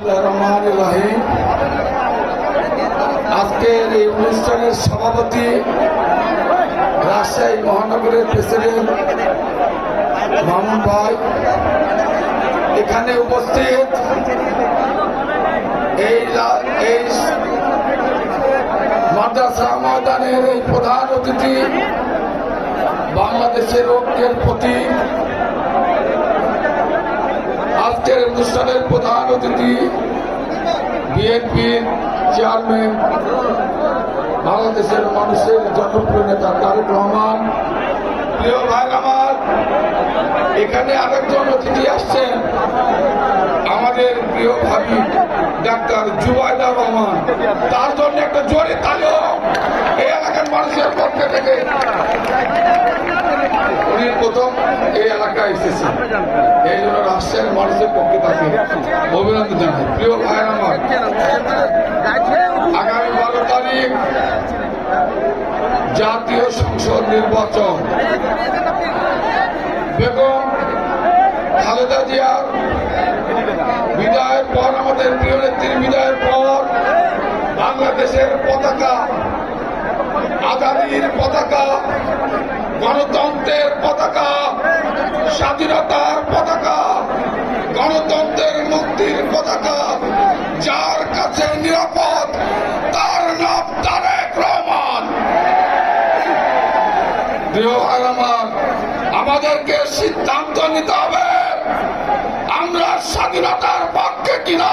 বিসমিল্লাহির রহমানির রহিম। আজকের এই অনুষ্ঠানের সভাপতি রাজশাহী মহানগরের প্রেসিডেন্ট মামুন ভাই, এখানে উপস্থিত এই মাদ্রাসা ময়দানের এই প্রধান অতিথি, বাংলাদেশের ঐক্যের প্রতীক, আজকের অনুষ্ঠানের প্রধান অতিথি বিএনপির চেয়ারম্যান, বাংলাদেশের মানুষের জনপ্রিয় নেতা তারেক রহমান। প্রিয় ভাই আমার, এখানে আরেকজন অতিথি আসছেন, আমাদের প্রিয় ভাবি ডাক্তার জুবাইদা রহমান। তার জন্য একটা জোরে তালি হোক এই এলাকার মানুষের পক্ষ থেকে। উনি প্রথম এই এলাকায় এসেছেন, এই জন্য রাজশাহীর মানুষের পক্ষে তাকে অভিনন্দন জানাই। প্রিয় ভাই আমার, আগামী 12 তারিখ জাতীয় সংসদ নির্বাচন। বেগম খালেদা জিয়ার বিদায়ের পর, আমাদের প্রিয় নেত্রীর বিদায়ের পর, বাংলাদেশের পতাকা, আজাদীর পতাকা, গণতন্ত্রের পতাকা, স্বাধীনতার পতাকা, গণতন্ত্রের মুক্তির পতাকা যার কাছে নিরাপদ, তার নাম তারেক রহমান। প্রিয় ভাই আমার, আমাদেরকে সিদ্ধান্ত নিতে হবে, আমরা স্বাধীনতার পক্ষে কিনা,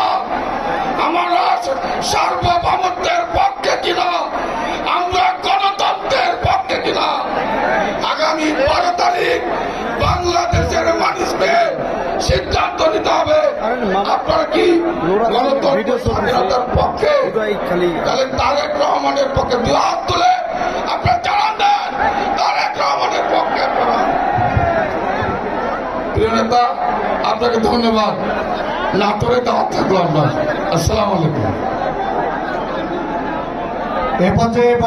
আমরা সার্বভৌমত্বের পক্ষে কিনা, আমরা গণতন্ত্রের পক্ষে কিনা। আগামী 12 তারিখ বাংলাদেশের মানুষকে সিদ্ধান্ত নিতে হবে, আপনারা কি গণতন্ত্র স্বাধীনতার পক্ষে? তাহলে তারেক রহমানের পক্ষে দুই হাত তুলে আপনারা জানান দেন তারেক রহমানের পক্ষে। প্রিয় নেতা, আপনাকে ধন্যবাদ। নাটোরে দাওয়াত থাকলো আমরা। আসসালামু আলাইকুম। এ পর্যায়ে